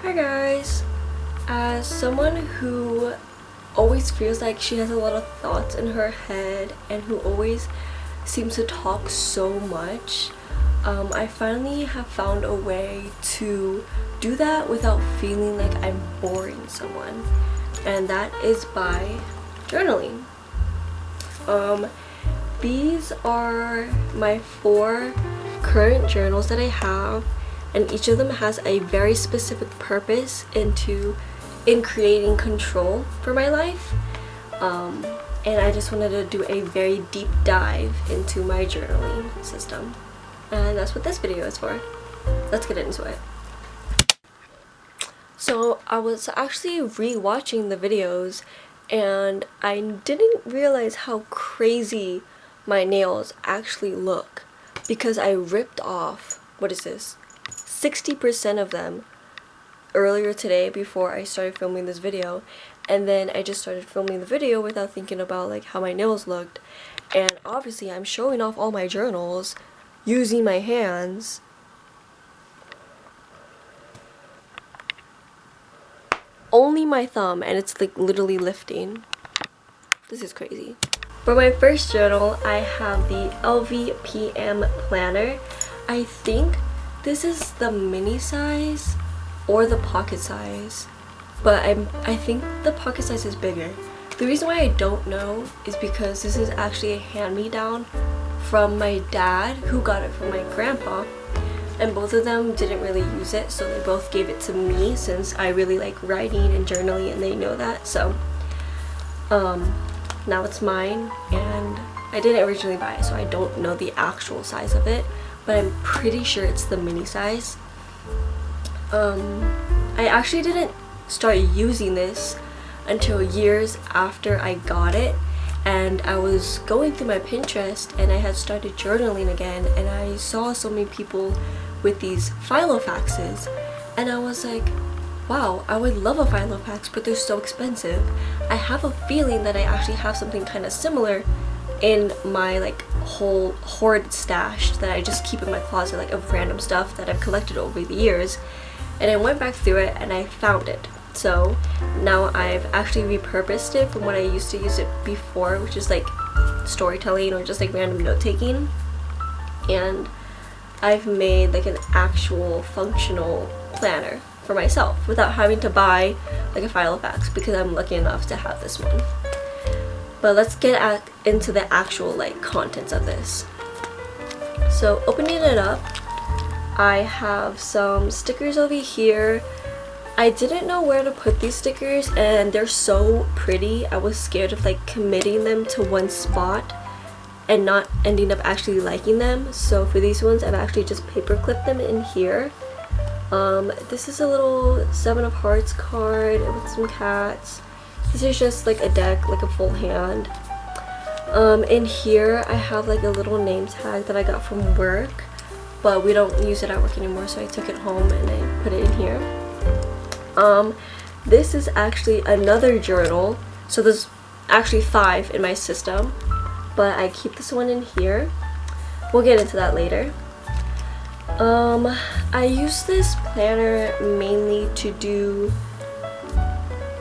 Hi guys! As someone who always feels like she has a lot of thoughts in her head and who always seems to talk so much, I finally have found a way to do that without feeling like I'm boring someone, and that is by journaling. These are my 4 current journals that I have, and each of them has a very specific purpose in creating control for my life. And I just wanted to do a very deep dive into my journaling system, and that's what this video is for. Let's get into it. So I was actually re-watching the videos and I didn't realize how crazy my nails actually look, because I ripped off, what is this, 60% of them earlier today before I started filming this video, and then I just started filming the video without thinking about like how my nails looked, and obviously I'm showing off all my journals using my hands. Only my thumb, and it's like literally lifting. This is crazy. For my first journal, I have the LVPM planner. I think this is the mini size or the pocket size, but I think the pocket size is bigger. The reason why I don't know is because this is actually a hand-me-down from my dad, who got it from my grandpa, and both of them didn't really use it, so they both gave it to me since I really like writing and journaling and they know that. So now it's mine, and I didn't originally buy it, so I don't know the actual size of it, but I'm pretty sure it's the mini size. I actually didn't start using this until years after I got it, and I was going through my Pinterest and I had started journaling again, and I saw so many people with these Filofaxes, and I was like, wow, I would love a Filofax, but they're so expensive. I have a feeling that I actually have something kind of similar in my like whole hoard stash that I just keep in my closet, like of random stuff that I've collected over the years. And I went back through it and I found it. So now I've actually repurposed it from what I used to use it before, which is like storytelling or just like random note-taking. And I've made like an actual functional planner for myself without having to buy like a Filofax, because I'm lucky enough to have this one. But let's get into the actual like contents of this. So opening it up, I have some stickers over here. I didn't know where to put these stickers, and they're so pretty. I was scared of like committing them to one spot and not ending up actually liking them. So for these ones, I've actually just paper clipped them in here. This is a little 7 of Hearts card with some cats. This is just like a deck, like a full hand. In here I have like a little name tag that I got from work, but we don't use it at work anymore, so I took it home and I put it in here. This is actually another journal, so there's actually 5 in my system, but I keep this one in here. We'll get into that later. I use this planner mainly to do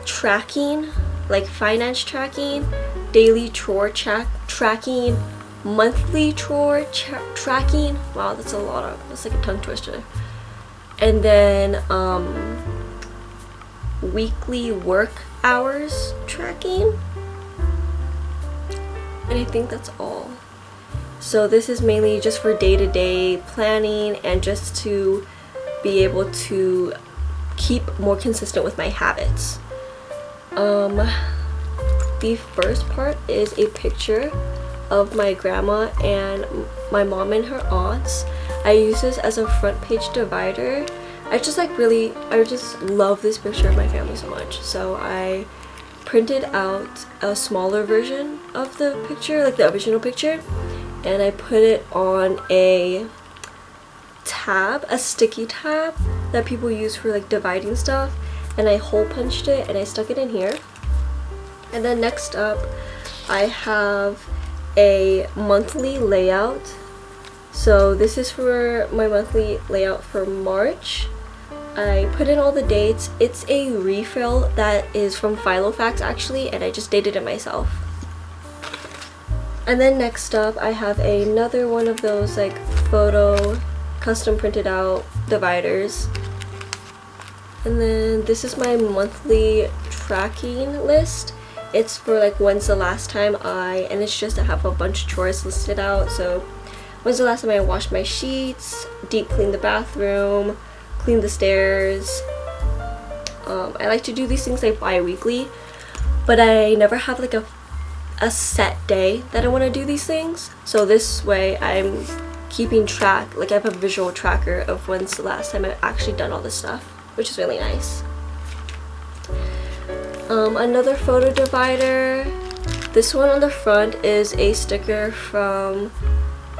tracking, like finance tracking, daily chore tracking, monthly chore tracking. Wow, that's a lot of, that's like a tongue twister. And then weekly work hours tracking, and I think that's all. So this is mainly just for day-to-day planning and just to be able to keep more consistent with my habits. The first part is a picture of my grandma and my mom and her aunts. I use this as a front page divider. I just love this picture of my family so much, so I printed out a smaller version of the picture, like the original picture, and I put it on a tab, a sticky tab that people use for like dividing stuff, and I hole punched it and I stuck it in here. And then next up, I have a monthly layout. So this is for my monthly layout for March. I put in all the dates. It's a refill that is from Filofax actually, and I just dated it myself. And then next up I have another one of those like photo custom printed out dividers. And then this is my monthly tracking list. It's for like when's the last time and it's just to have a bunch of chores listed out. So when's the last time I washed my sheets, deep cleaned the bathroom, cleaned the stairs. I like to do these things like bi-weekly, but I never have like a set day that I want to do these things. So this way I'm keeping track, like I have a visual tracker of when's the last time I've actually done all this stuff, which is really nice. Another photo divider. This one on the front is a sticker from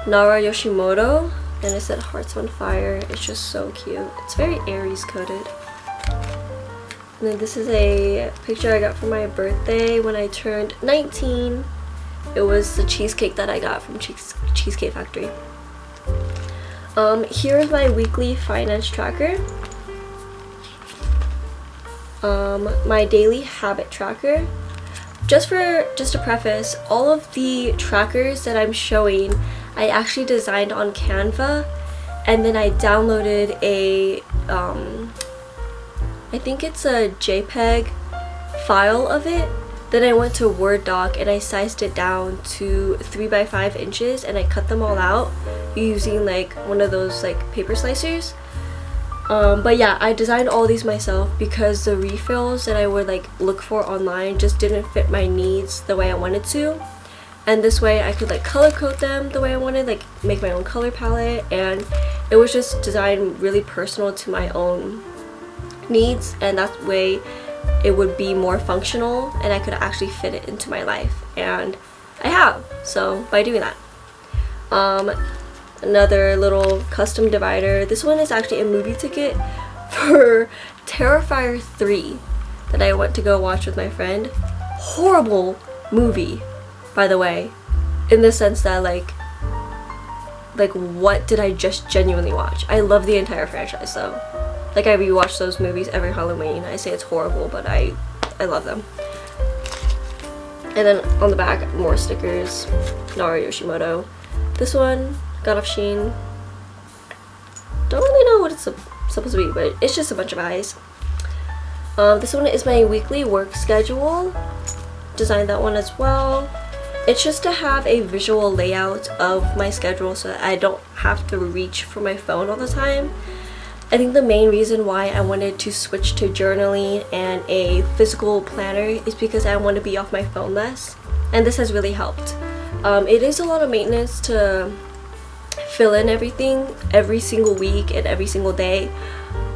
Nara Yoshimoto, and it said Hearts on Fire. It's just so cute. It's very Aries coded. And then this is a picture I got for my birthday when I turned 19. It was the cheesecake that I got from Cheesecake Factory. Here is my weekly finance tracker. My daily habit tracker. Just to preface, all of the trackers that I'm showing I actually designed on Canva, and then I downloaded a I think it's a JPEG file of it. Then I went to Word doc and I sized it down to 3 by 5 inches, and I cut them all out using like one of those like paper slicers. But yeah, I designed all these myself because the refills that I would like look for online just didn't fit my needs the way I wanted to. And this way I could like color code them the way I wanted, like make my own color palette, and it was just designed really personal to my own needs, and that way it would be more functional and I could actually fit it into my life, and I have, so by doing that. Another little custom divider. This one is actually a movie ticket for Terrifier 3 that I went to go watch with my friend. Horrible movie, by the way, in the sense that like what did I just genuinely watch? I love the entire franchise though. Like I rewatch those movies every Halloween. I say it's horrible, but I love them. And then on the back, more stickers. Nara Yoshimoto. This one got off Shein. Don't really know what it's supposed to be, but it's just a bunch of eyes. This one is my weekly work schedule. Designed that one as well. It's just to have a visual layout of my schedule so that I don't have to reach for my phone all the time. I think the main reason why I wanted to switch to journaling and a physical planner is because I want to be off my phone less, and this has really helped. It is a lot of maintenance to fill in everything every single week and every single day,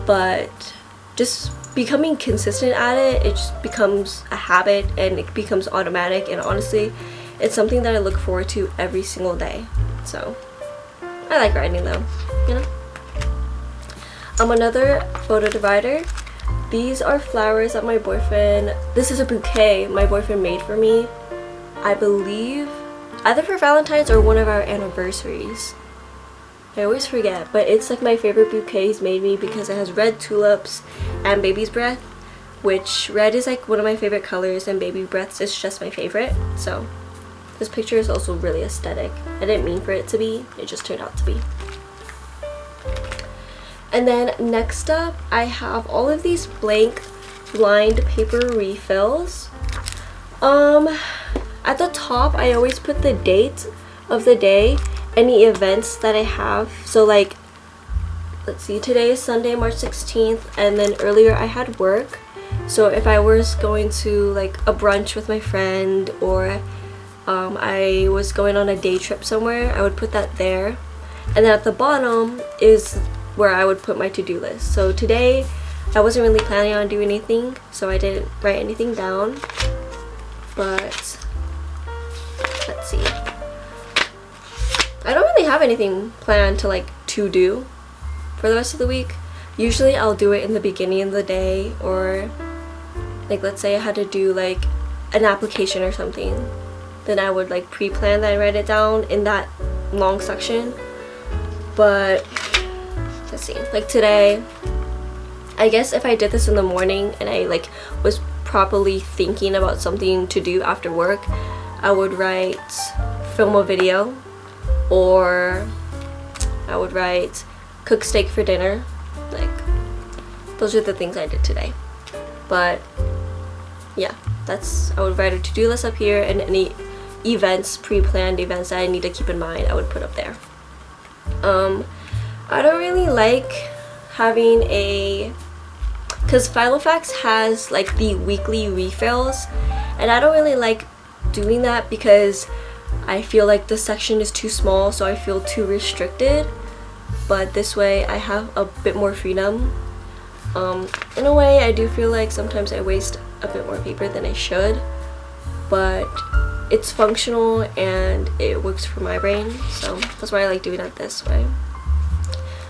but just becoming consistent at it, it just becomes a habit and it becomes automatic, and honestly it's something that I look forward to every single day. So I like writing though, you know. Another photo divider. These are flowers that my boyfriend, this is a bouquet my boyfriend made for me, I believe either for Valentine's or one of our anniversaries. I always forget, but it's like my favorite bouquet he's made me because it has red tulips and baby's breath, which red is like one of my favorite colors and baby breaths is just my favorite. So this picture is also really aesthetic. I didn't mean for it to be, it just turned out to be. And then next up, I have all of these blank lined paper refills. At the top, I always put the date of the day, any events that I have. So like, let's see, today is Sunday, March 16th, and then earlier I had work. So if I was going to like a brunch with my friend, or I was going on a day trip somewhere, I would put that there. And then at the bottom is where I would put my to-do list. So today I wasn't really planning on doing anything, so I didn't write anything down, but let's see, I don't really have anything planned to do for the rest of the week. Usually I'll do it in the beginning of the day, or like let's say I had to do like an application or something, then I would like pre-plan that I write it down in that long section. But let's see, like today I I guess if I did this in the morning and I like was properly thinking about something to do after work, I would write film a video, or I would write cook steak for dinner. Like, those are the things I did today. But yeah, I would write a to-do list up here, and any events, pre-planned events that I need to keep in mind, I would put up there. I don't really like having because Filofax has like the weekly refills, and I don't really like doing that because I feel like the section is too small, so I feel too restricted. But this way I have a bit more freedom. In a way, I do feel like sometimes I waste a bit more paper than I should, but it's functional and it works for my brain, so that's why I like doing it this way.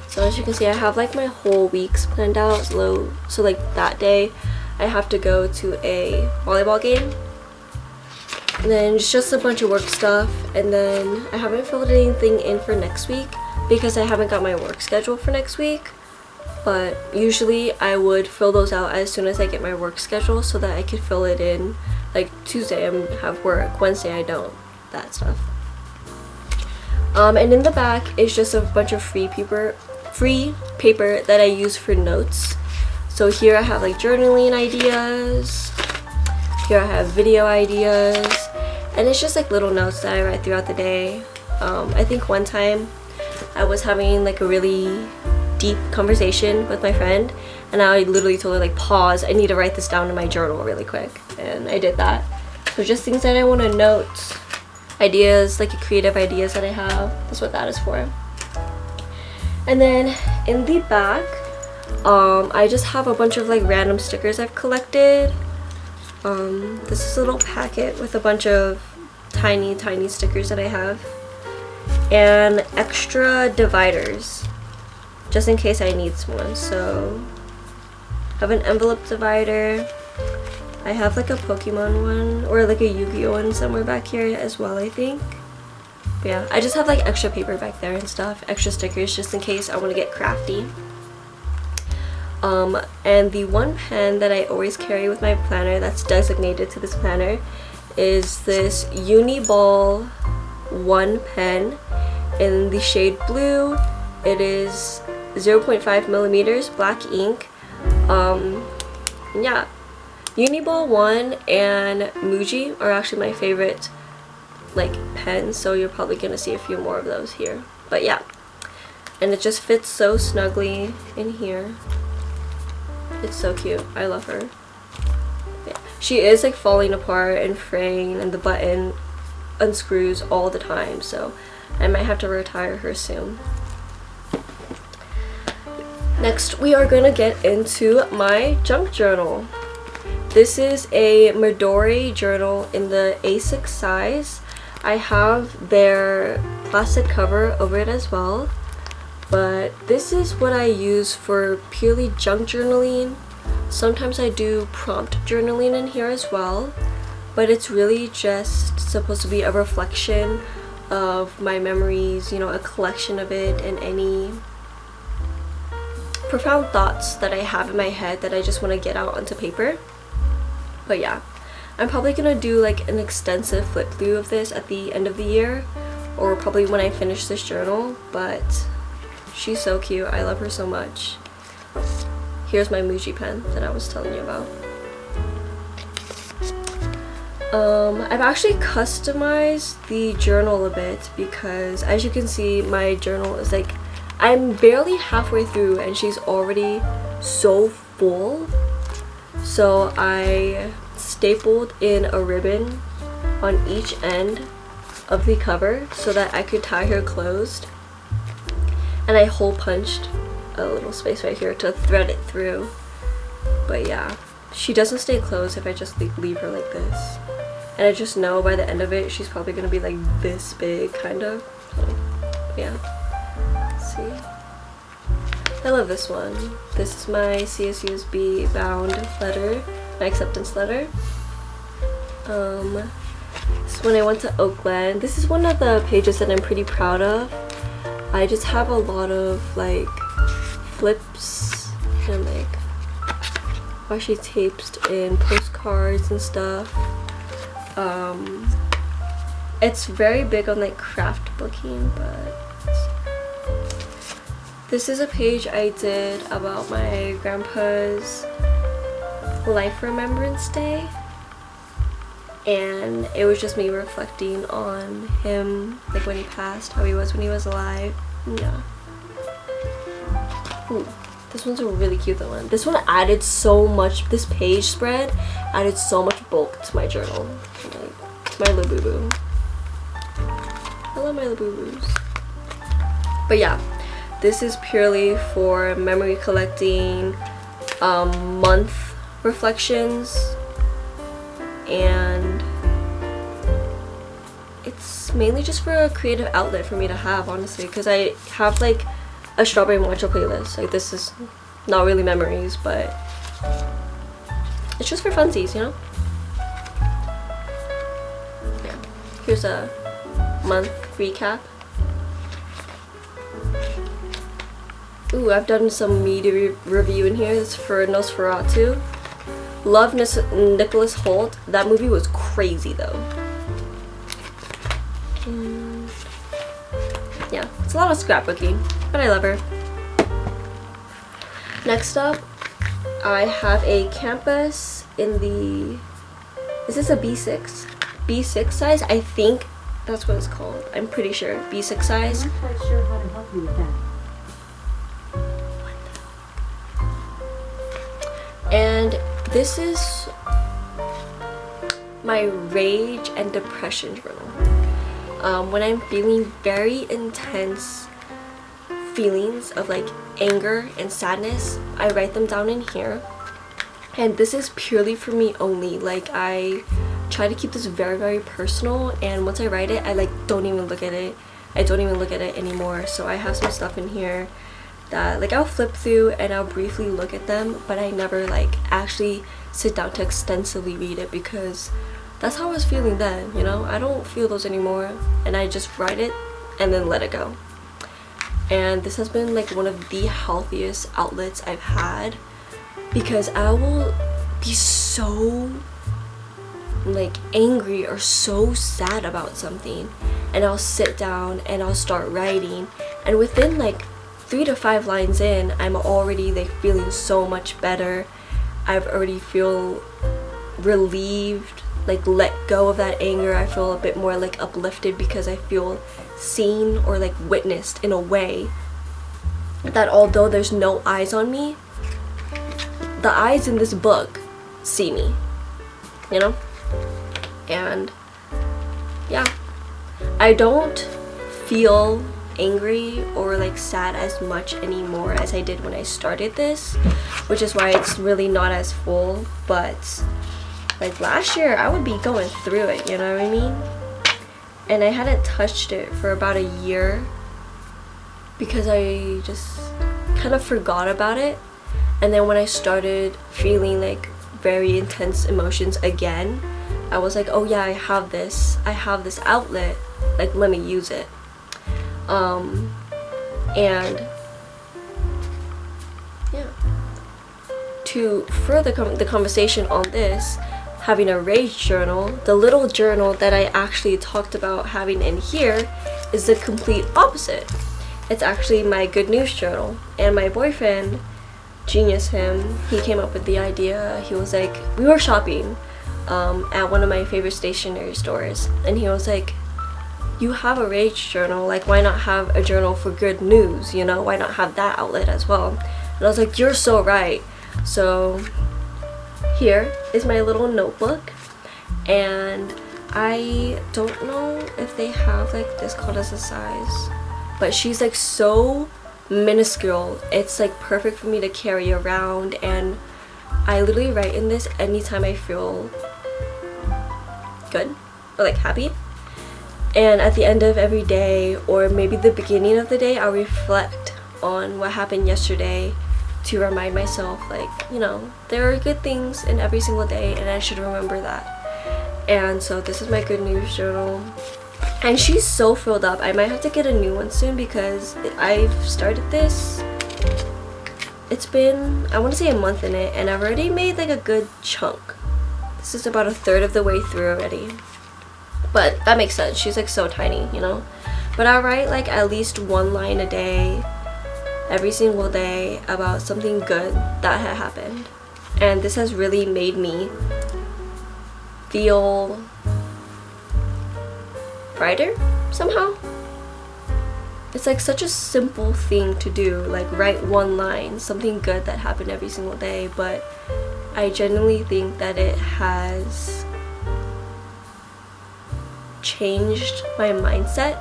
So as you can see, I have like my whole weeks planned out. So like that day I have to go to a volleyball game, and then it's just a bunch of work stuff, and then I haven't filled anything in for next week because I haven't got my work schedule for next week. But usually I would fill those out as soon as I get my work schedule so that I could fill it in. Like Tuesday I have work, Wednesday I don't, that stuff. And in the back is just a bunch of free paper that I use for notes. So here I have like journaling ideas, here I have video ideas, and it's just like little notes that I write throughout the day. I think one time I was having like a really deep conversation with my friend, and I literally told her like, pause, I need to write this down in my journal really quick, and I did that. So just things that I want to note, ideas, like creative ideas that I have, that's what that is for. And then in the back, I just have a bunch of like random stickers I've collected. This is a little packet with a bunch of tiny stickers that I have, and extra dividers just in case I need one. So I have an envelope divider, I have like a Pokemon one, or like a Yu-Gi-Oh one somewhere back here as well, I think. But yeah, I just have like extra paper back there and stuff, extra stickers just in case I want to get crafty. And the one pen that I always carry with my planner that's designated to this planner is this Uniball 1 pen in the shade blue. It is 0.5 millimeters black ink. Yeah, Uniball 1 and Muji are actually my favorite like pens, so you're probably gonna see a few more of those here. But yeah, and it just fits so snugly in here. It's so cute. I love her. Yeah. She is like falling apart and fraying, and the button unscrews all the time, so I might have to retire her soon. Next, we are going to get into my junk journal. This is a Midori journal in the A6 size. I have their plastic cover over it as well, but this is what I use for purely junk journaling. Sometimes I do prompt journaling in here as well, but it's really just supposed to be a reflection of my memories, you know, a collection of it, and any profound thoughts that I have in my head that I just want to get out onto paper. But yeah, I'm probably gonna do like an extensive flip through of this at the end of the year, or probably when I finish this journal, but she's so cute. I love her so much. Here's my Muji pen that I was telling you about. I've actually customized the journal a bit because, as you can see, my journal is like, I'm barely halfway through and she's already so full. So I stapled in a ribbon on each end of the cover so that I could tie her closed, and I hole punched a little space right here to thread it through. But yeah, she doesn't stay closed if I just leave her like this, and I just know by the end of it she's probably gonna be like this big, kind of. So yeah, let's see. I love this one. This is my CSUSB bound letter, my acceptance letter. This is when I went to Oakland. This is one of the pages that I'm pretty proud of. I just have a lot of like flips and like washi tapes in postcards and stuff. It's very big on like craft booking, but this is a page I did about my grandpa's life remembrance day, and it was just me reflecting on him, like when he passed, how he was when he was alive. Yeah. Ooh, this one's a really cute one. This one added so much, this page spread added so much bulk to my journal. Like, to my Labubu. I love my Labubus. But yeah, this is purely for memory collecting, month reflections, and it's mainly just for a creative outlet for me to have, honestly, because I have like a strawberry matcha playlist. Like, this is not really memories, but it's just for funsies, you know? Yeah. Here's a month recap. Ooh, I've done some media review in here. This is for Nosferatu. Love Nicholas Hoult. That movie was crazy though. And yeah, it's a lot of scrapbooking, but I love her. Next up, I have a Campus in the, is this a B6? B6 size? I think that's what it's called. I'm pretty sure. B6 size. I'm not quite sure how to help you with that. And this is my rage and depression journal. When I'm feeling very intense feelings of like anger and sadness, I write them down in here. And this is purely for me only. Like, I try to keep this very, very personal, and once I write it, I like don't even look at it. I don't even look at it anymore. So I have some stuff in here that like I'll flip through and I'll briefly look at them, but I never like actually sit down to extensively read it, because that's how I was feeling then, you know? I don't feel those anymore, and I just write it and then let it go. And this has been like one of the healthiest outlets I've had, because I will be so like angry or so sad about something, and I'll sit down and I'll start writing, and within like 3 to 5 lines in, I'm already like feeling so much better. I've already feel relieved, like let go of that anger. I feel a bit more like uplifted because I feel seen or like witnessed in a way that although there's no eyes on me, the eyes in this book see me, you know? And yeah, I don't feel angry or like sad as much anymore as I did when I started this, which is why it's really not as full. But like last year I would be going through it, you know what I mean? And I hadn't touched it for about a year because I just kind of forgot about it. And then when I started feeling like very intense emotions again, I was like, oh yeah, I have this outlet, like let me use it. And yeah, to further the conversation on this, having a rage journal, the little journal that I actually talked about having in here is the complete opposite. It's actually my good news journal. And my boyfriend, genius him, he came up with the idea. He was like, we were shopping at one of my favorite stationery stores, and he was like, you have a rage journal, like why not have a journal for good news, you know? Why not have that outlet as well? And I was like, you're so right. So here is my little notebook, and I don't know if they have like this called as a size, but she's like so minuscule. It's like perfect for me to carry around, and I literally write in this anytime I feel good or like happy. And at the end of every day, or maybe the beginning of the day, I'll reflect on what happened yesterday to remind myself, like, you know, there are good things in every single day and I should remember that. And so this is my good news journal. And she's so filled up. I might have to get a new one soon because I've started this. it's been, I want to say, a month in it, and I've already made like a good chunk. This is about a third of the way through already. But that makes sense. She's like so tiny, you know? But I write like at least one line a day, every single day, about something good that had happened. And this has really made me feel brighter somehow. It's like such a simple thing to do, like write one line, something good that happened every single day, but I genuinely think that it has changed my mindset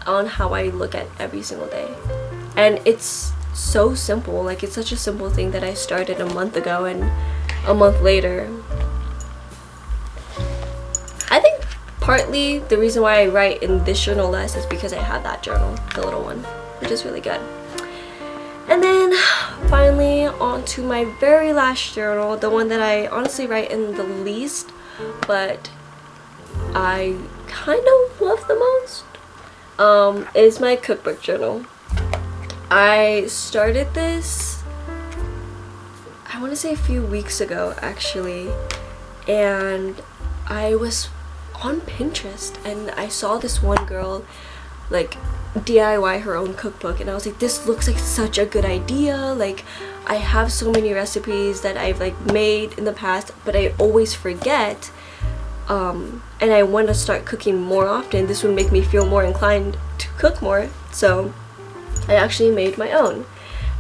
on how I look at every single day. And it's so simple, like it's such a simple thing that I started a month ago, and a month later, I think partly the reason why I write in this journal less is because I have that journal, the little one, which is really good. And then finally on to my very last journal, the one that I honestly write in the least, but I kind of love the most, is my cookbook journal. I started this, I want to say a few weeks ago actually, and I was on Pinterest and I saw this one girl like DIY her own cookbook, and I was like, this looks like such a good idea. Like, I have so many recipes that I've like made in the past, but I always forget, and I want to start cooking more often. This would make me feel more inclined to cook more, so I actually made my own.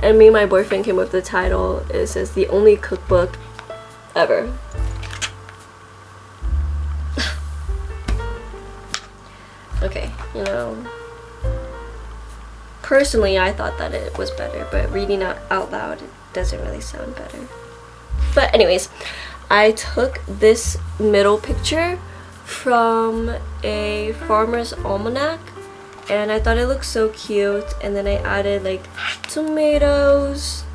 And me and my boyfriend came up with the title. It says the only cookbook ever. Okay, you know, personally I thought that it was better, but reading out loud it doesn't really sound better. But anyways, I took this middle picture from a farmer's almanac, and I thought it looked so cute, and then I added like tomatoes,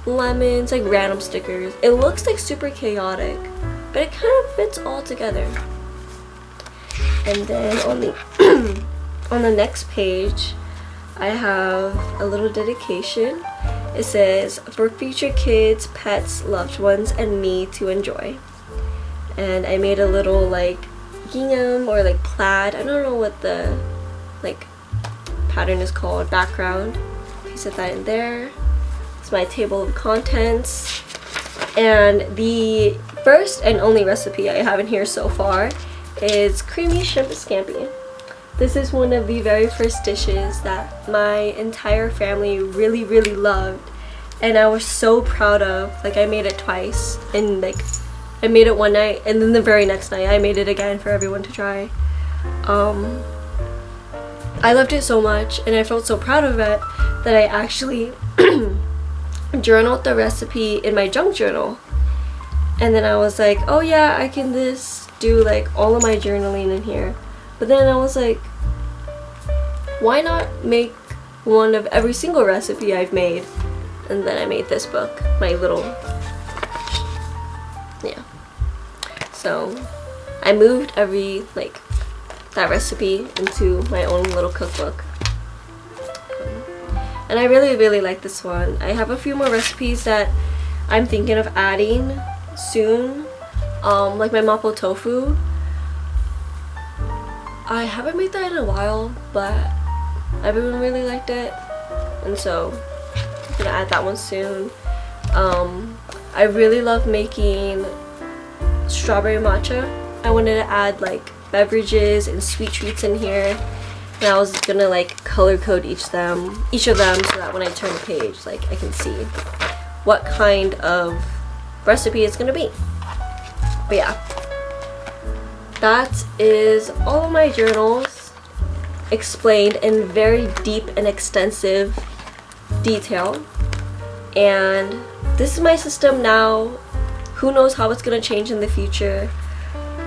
lemons, like random stickers. It looks like super chaotic, but it kind of fits all together. And then on the on the next page, I have a little dedication. It says, for future kids, pets, loved ones, and me to enjoy. And I made a little like gingham or like plaid, I don't know what the like pattern is called, background. Pasted that in there. It's my table of contents. And the first and only recipe I have in here so far is creamy shrimp scampi. This is one of the very first dishes that my entire family really loved, and I was so proud of. Like, I made it twice, and like I made it one night, and then the very next night I made it again for everyone to try. I loved it so much, and I felt so proud of it that I actually journaled the recipe in my junk journal. And then I was like, oh yeah, I can just do like all of my journaling in here. But then I was like, why not make one of every single recipe I've made? And then I made this book, my little, yeah. So I moved every like that recipe into my own little cookbook. And I really like this one. I have a few more recipes that I'm thinking of adding soon, like my mapo tofu. I haven't made that in a while, but everyone really liked it, and so I'm gonna add that one soon. I really love making strawberry matcha. I wanted to add like beverages and sweet treats in here, and I was gonna like color code each of them so that when I turn the page, like I can see what kind of recipe it's gonna be. But yeah, that is all of my journals explained in very deep and extensive detail. And this is my system now. Who knows how it's gonna change in the future,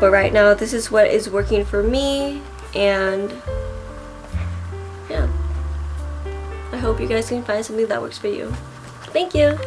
but right now this is what is working for me, and yeah, I hope you guys can find something that works for you. Thank you.